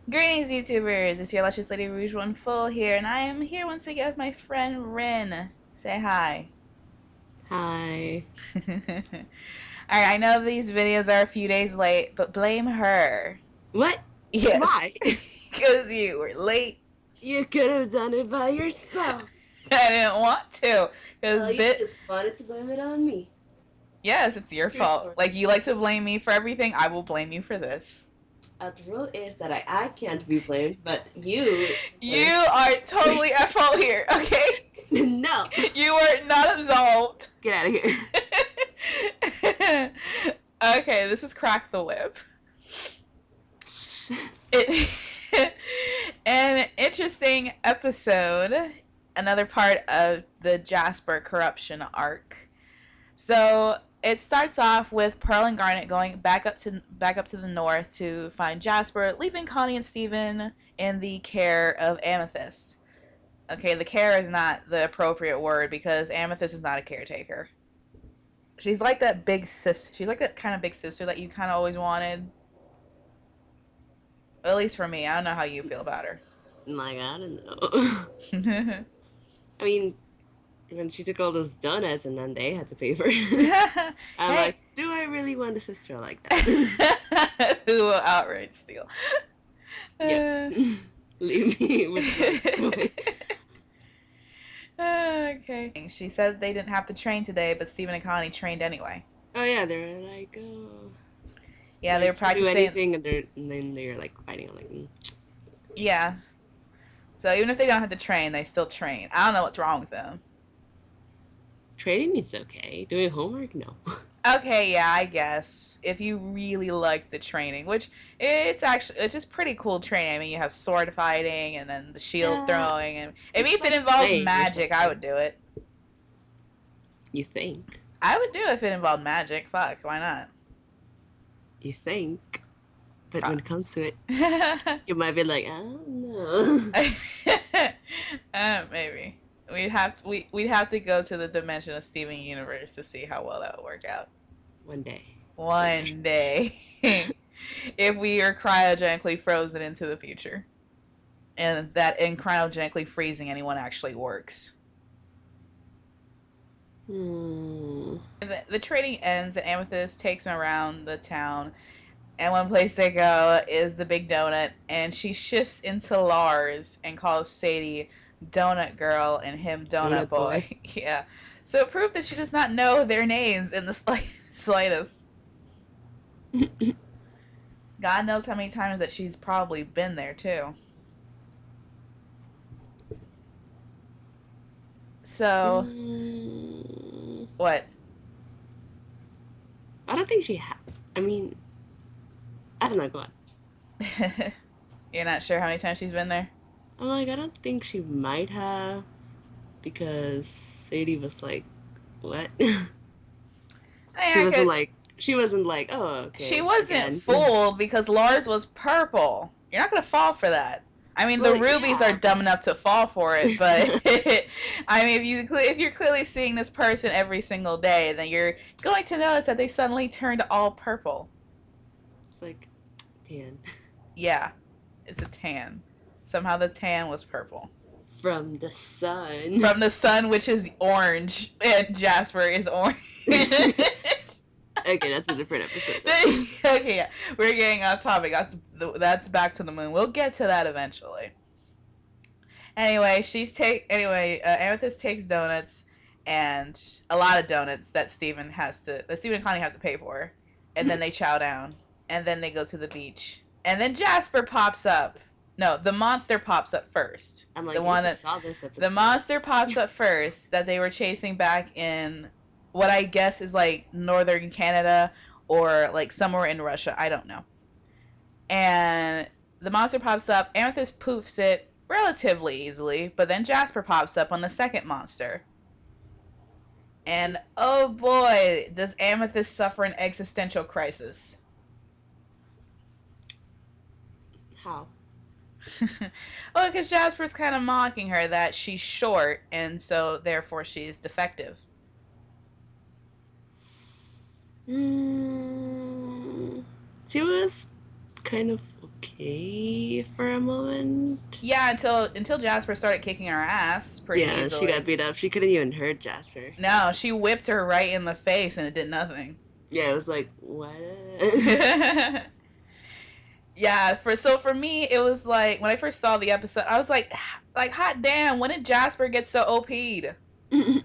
Greetings, YouTubers! It's your Luscious Lady Rouge One Full here, and I am here once again with my friend Rin. Say hi. Hi. Alright, I know these videos are a few days late, but blame her. What? Yes, Why? because you were late. You could have done it by yourself. I didn't want to, because You just wanted to blame it on me. yes, it's your True fault. story. Like, you like to blame me for everything, I will blame you for this. The rule is that I can't be blamed, but you. You are totally at fault here, okay? No. You are not absolved. Get out of here. Okay, this is Crack the Whip. It, an interesting episode, another part of the Jasper corruption arc. So it starts off with Pearl and Garnet going back up to the north to find Jasper, leaving Connie and Steven in the care of Amethyst. Okay, the care is not the appropriate word because Amethyst is not a caretaker. She's like that big sis. She's like that kind of big sister that you kind of always wanted. Well, at least for me. I don't know how you feel about her. Like, I don't know. I mean, when she took all those donuts and then they had to pay for it, I'm Hey. like, do I really want a sister like that? Who will outright steal? Yep. Leave me with Okay. She said they didn't have to train today, but Stephen and Connie trained anyway. Oh yeah, they're like, oh. Yeah, Like, they were practicing. do anything, and then they're like fighting. I'm like, Yeah. So even if they don't have to train, they still train. I don't know what's wrong with them. Training is okay. Doing homework, no. Okay, yeah, I guess if you really like the training, which it's just pretty cool training. I mean, you have sword fighting and then the shield throwing, and I mean, if it involves magic, I would do it. You think? I would do it if it involved magic. Fuck, why not? You think? But when it comes to it, you might be like, I don't know. Maybe we'd have to go to the dimension of Steven universe to see how well that would work out. One day. One day. If we are cryogenically frozen into the future. And cryogenically freezing anyone actually works. The training ends and Amethyst takes him around the town. And one place they go is the Big Donut. And she shifts into Lars and calls Sadie Donut Girl and him Donut Boy. Yeah. So it proved that she does not know their names in the slightest. God knows how many times that she's probably been there too. So, what? I don't think she I mean, I don't know, go on. You're not sure how many times she's been there? I'm like, I don't think she might have, because Sadie was like, what? She wasn't like, oh, okay. She wasn't fooled because Lars was purple. You're not going to fall for that. I mean, the rubies are dumb enough to fall for it, but I mean, if you're clearly seeing this person every single day, then you're going to notice that they suddenly turned all purple. It's like tan. Yeah, it's a tan. Somehow the tan was purple. From the sun. From the sun, which is orange, and Jasper is orange. Okay, that's a different episode. Okay, yeah, we're getting off topic. That's Back to the Moon. We'll get to that eventually. Anyway, Amethyst takes donuts and a lot of donuts that Steven and Connie have to pay for, and then they chow down, and then they go to the beach, and then Jasper pops up. No, the monster pops up first. I'm like, the one that saw this episode. The monster pops up first that they were chasing back in what I guess is like northern Canada or like somewhere in Russia. I don't know. And the monster pops up. Amethyst poofs it relatively easily, but then Jasper pops up on the second monster. And oh boy, does Amethyst suffer an existential crisis. How? Well, because Jasper's kind of mocking her that she's short, and so therefore she's defective. She was kind of okay for a moment. Yeah, until Jasper started kicking her ass pretty Yeah, she got easily. beat up. She couldn't even hurt Jasper. No, she whipped her right in the face and it did nothing. Yeah, it was like, what? Yeah, for me it was like when I first saw the episode, I was like hot damn, when did Jasper get so OP'd? No,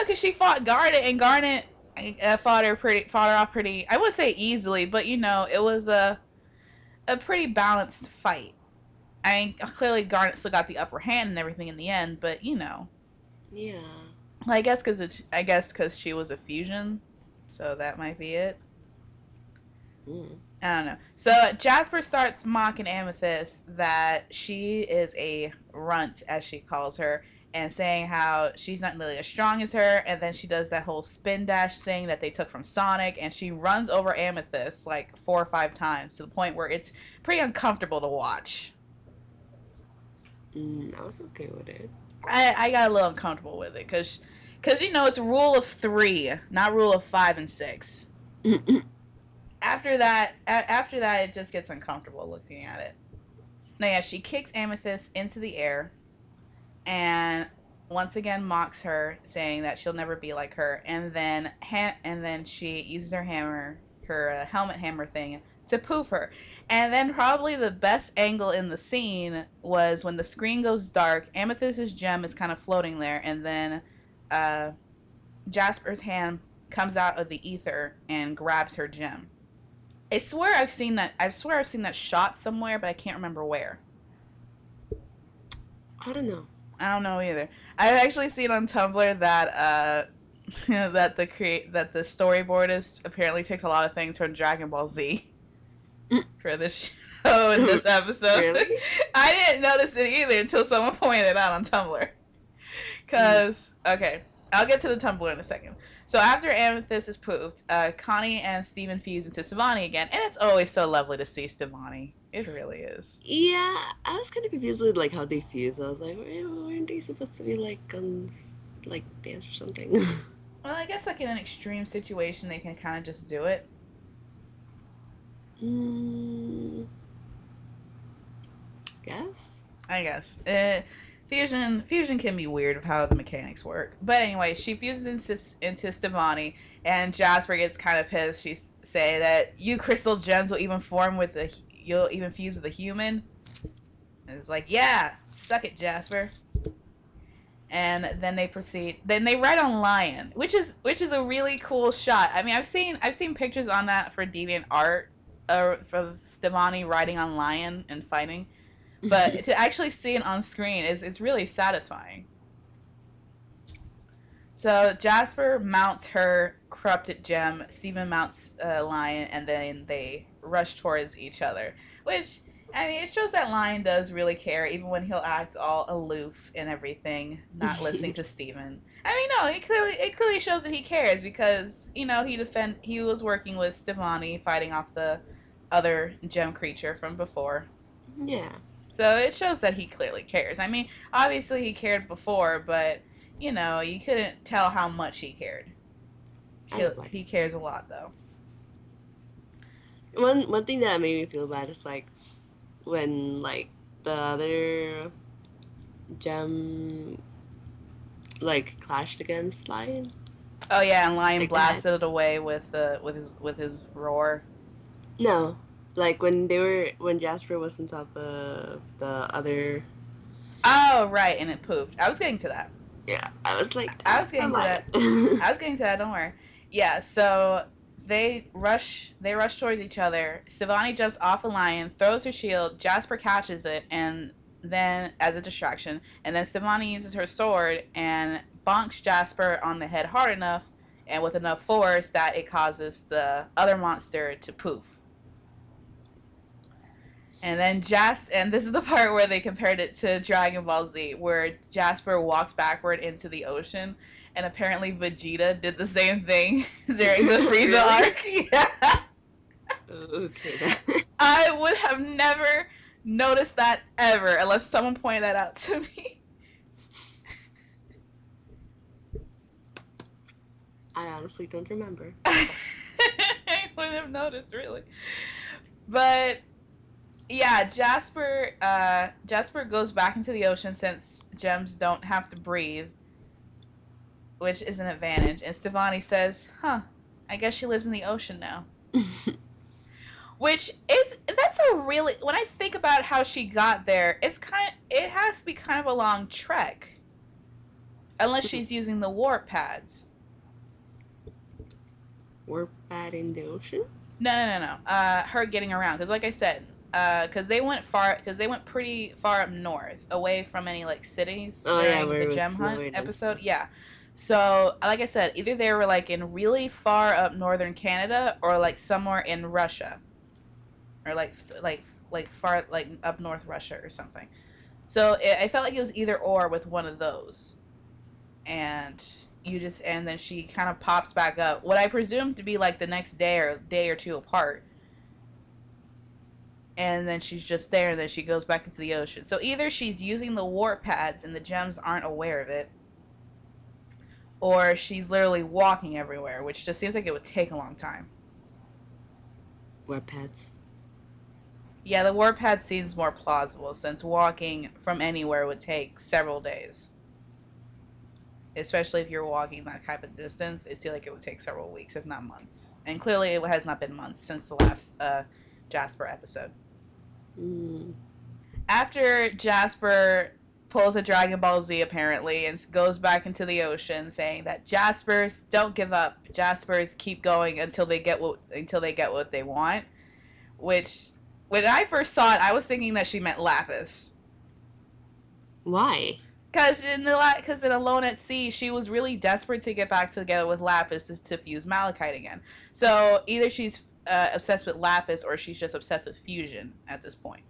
because she fought Garnet and Garnet fought her off pretty. I wouldn't say easily, but it was a pretty balanced fight. I mean, clearly Garnet still got the upper hand and everything in the end, but Yeah. I guess because she was a fusion, so that might be it. Mm. I don't know. So Jasper starts mocking Amethyst that she is a runt, as she calls her, and saying how she's not nearly as strong as her. And then she does that whole spin dash thing that they took from Sonic, and she runs over Amethyst like 4 or 5 times to the point where it's pretty uncomfortable to watch. I was okay with it. I got a little uncomfortable with it because it's rule of 3, not rule of 5 and 6. After that, it just gets uncomfortable looking at it. Now, yeah, she kicks Amethyst into the air and once again mocks her, saying that she'll never be like her. And then she uses her hammer, her helmet hammer thing, to poof her. And then probably the best angle in the scene was when the screen goes dark. Amethyst's gem is kind of floating there, and then uh, Jasper's hand comes out of the ether and grabs her gem. I swear I've seen that. I swear I've seen that shot somewhere, but I can't remember where. I don't know. I don't know either. I've actually seen on Tumblr that that the storyboard is apparently takes a lot of things from Dragon Ball Z for this show in this episode. Really? I didn't notice it either until someone pointed it out on Tumblr. Okay, I'll get to the Tumblr in a second. So after Amethyst is pooped, Connie and Steven fuse into Stevonnie again, and it's always so lovely to see Stevonnie. It really is. Yeah, I was kind of confused with like how they fuse. I was like, weren't they supposed to be like like dance or something? Well, I guess like in an extreme situation, they can kind of just do it. mm, guess. I guess. Fusion can be weird of how the mechanics work. But anyway, she fuses into Stevonnie, and Jasper gets kind of pissed. She's saying that you crystal gems will even you'll even fuse with a human. And it's like, yeah, suck it, Jasper. And then they proceed. Then they ride on Lion, which is a really cool shot. I mean, I've seen pictures on that for DeviantArt, of Stevonnie riding on Lion and fighting. But to actually see it on screen is really satisfying. So Jasper mounts her corrupted gem, Steven mounts Lion, and then they rush towards each other. Which, I mean, it shows that Lion does really care, even when he'll act all aloof and everything, not listening to Steven. I mean, no, it clearly shows that he cares because, he was working with Stevonnie, fighting off the other gem creature from before. Yeah. So it shows that he clearly cares. I mean, obviously he cared before, but, you couldn't tell how much he cared. He cares a lot, though. One thing that made me feel bad is like when like the other gem like clashed against Lion. Oh yeah, and Lion Like blasted it away with his roar. No, like when Jasper was on top of the other. Oh right, and it pooped. I was getting to that. Yeah, I was like, I was getting to that. I was getting to that. Don't worry. Yeah, so they rush towards each other. Stevonnie jumps off a Lion, throws her shield. Jasper catches it, and then as a distraction, and then Stevonnie uses her sword and bonks Jasper on the head hard enough and with enough force that it causes the other monster to poof. And then and this is the part where they compared it to Dragon Ball Z, where Jasper walks backward into the ocean, and apparently Vegeta did the same thing during the Frieza arc. Yeah. Okay. I would have never noticed that ever unless someone pointed that out to me. I honestly don't remember. I wouldn't have noticed, really. But Yeah, Jasper goes back into the ocean since gems don't have to breathe, which is an advantage. And Stevani says, "Huh, I guess she lives in the ocean now." Which is that's a really when I think about how she got there, it has to be kind of a long trek, unless she's using the warp pads. We're bad in the ocean? No. Her getting around because, like I said, because they went pretty far up north, away from any like cities Oh yeah, during where the it was gem hunt snowing and episode. stuff. Yeah, so like I said, either they were like in really far up northern Canada or like somewhere in Russia or like far like up north Russia or something. So I felt like it was either or with one of those, and and then she kind of pops back up. What I presume to be like the next day or two apart, and then she's just there, and then she goes back into the ocean. So either she's using the warp pads and the gems aren't aware of it, or she's literally walking everywhere, which just seems like it would take a long time. We're pets. Yeah, the warp pad seems more plausible since walking from anywhere would take several days. Especially if you're walking that type of distance, it seems like it would take several weeks, if not months. And clearly, it has not been months since the last Jasper episode. Mm. After Jasper pulls a Dragon Ball Z apparently and goes back into the ocean, saying that Jaspers don't give up. Jaspers keep going until they get what they want. Which, when I first saw it, I was thinking that she meant Lapis. Why? Because in Alone at Sea, she was really desperate to get back together with Lapis to fuse Malachite again. So either she's obsessed with Lapis or she's just obsessed with fusion at this point.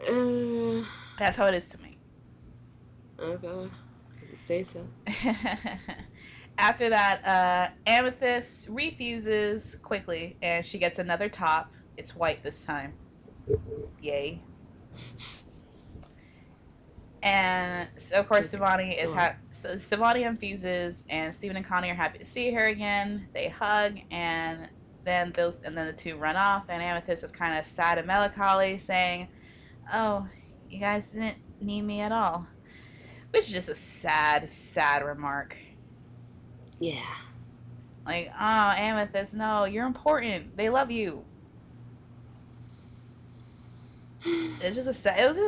Uh, That's how it is to me. okay. You say so. After that, Amethyst refuses quickly and she gets another top. It's white this time. Yay. And so, of course, Stevani infuses, and Steven and Connie are happy to see her again. They hug, and then the two run off. And Amethyst is kind of sad and melancholy, saying, "Oh, you guys didn't need me at all," which is just a sad, sad remark. Yeah. Like, oh, Amethyst, no, you're important. They love you. It was just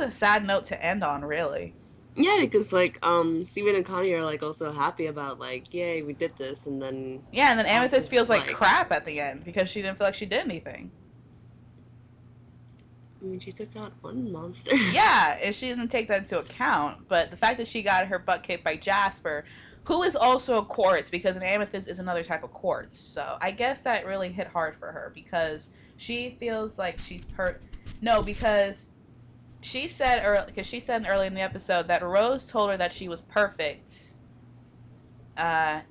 a sad note to end on, really. Yeah, because like Steven and Connie are like also happy about like, yay, we did this, and then Yeah, and then Amethyst feels Amethyst like like, crap at the end because she didn't feel like she did anything. I mean, she took out one monster. Yeah, and she doesn't take that into account. But the fact that she got her butt kicked by Jasper, who is also a quartz, because an amethyst is another type of quartz. So I guess that really hit hard for her because she feels like No, because she said early in the episode that Rose told her that she was perfect. That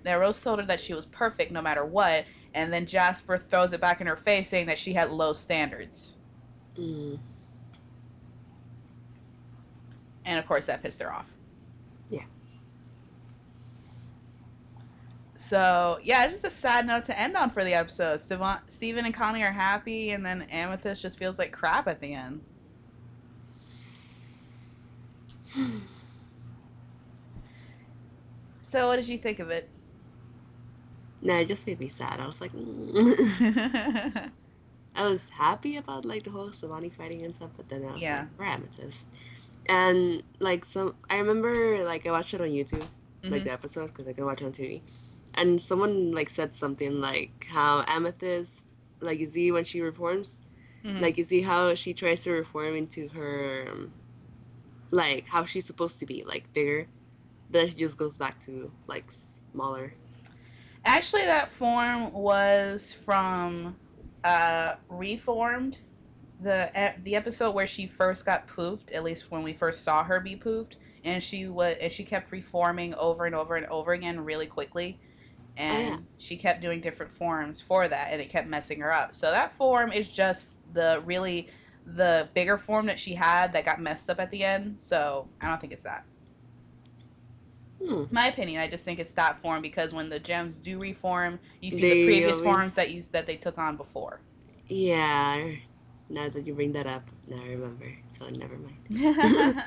Rose told her that she was perfect no matter what, and then Jasper throws it back in her face, saying that she had low standards. Mm. And of course, that pissed her off. Yeah. So yeah, it's just a sad note to end on for the episode. Steven and Connie are happy, and then Amethyst just feels like crap at the end. So what did you think of it? No, it just made me sad. I was like, I was happy about like the whole Savani fighting and stuff, but then I was Yeah. like, we're amethyst. And like I remember like I watched it on YouTube, like Mm-hmm. the episode, because I couldn't watch it on TV. And someone like said something like how amethyst, like you see when she reforms, Mm-hmm. like you see how she tries to reform into her, like how she's supposed to be, like bigger. Then she just goes back to like smaller. Actually, that form was from Reformed, the episode where she first got poofed. At least when we first saw her be poofed, and she kept reforming over and over and over again really quickly, Oh yeah. and she kept doing different forms for that, and it kept messing her up. So that form is just the bigger form that she had that got messed up at the end. So I don't think it's that. Hmm. My opinion, I just think it's that form because when the gems do reform, you see the They previous forms always that they took on before. yeah. Now that you bring that up, now I remember. So never mind.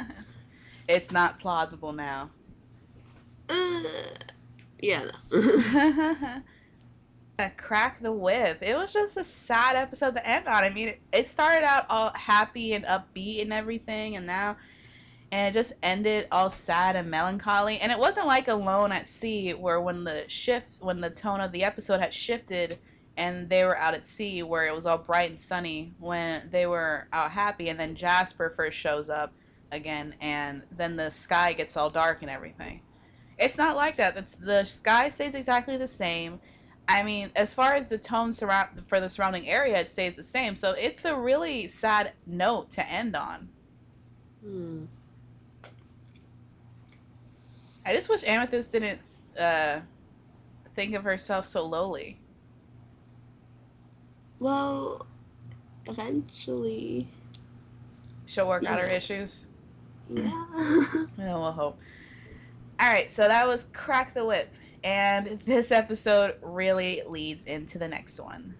It's not plausible now. Uh, yeah, no. Crack the whip. It was just a sad episode to end on. I mean, it started out all happy and upbeat and everything, and it just ended all sad and melancholy. And it wasn't like Alone at Sea, where when the tone of the episode had shifted, and they were out at sea, where it was all bright and sunny when they were out happy, and then Jasper first shows up again, and then the sky gets all dark and everything. It's not like that. The sky stays exactly the same. I mean, as far as the tone for the surrounding area, it stays the same. So it's a really sad note to end on. Hmm. I just wish Amethyst didn't uh, think of herself so lowly. Well, eventually, She'll work you out her know, issues. yeah. No, we'll hope. All right, so that was Crack the Whip. And this episode really leads into the next one.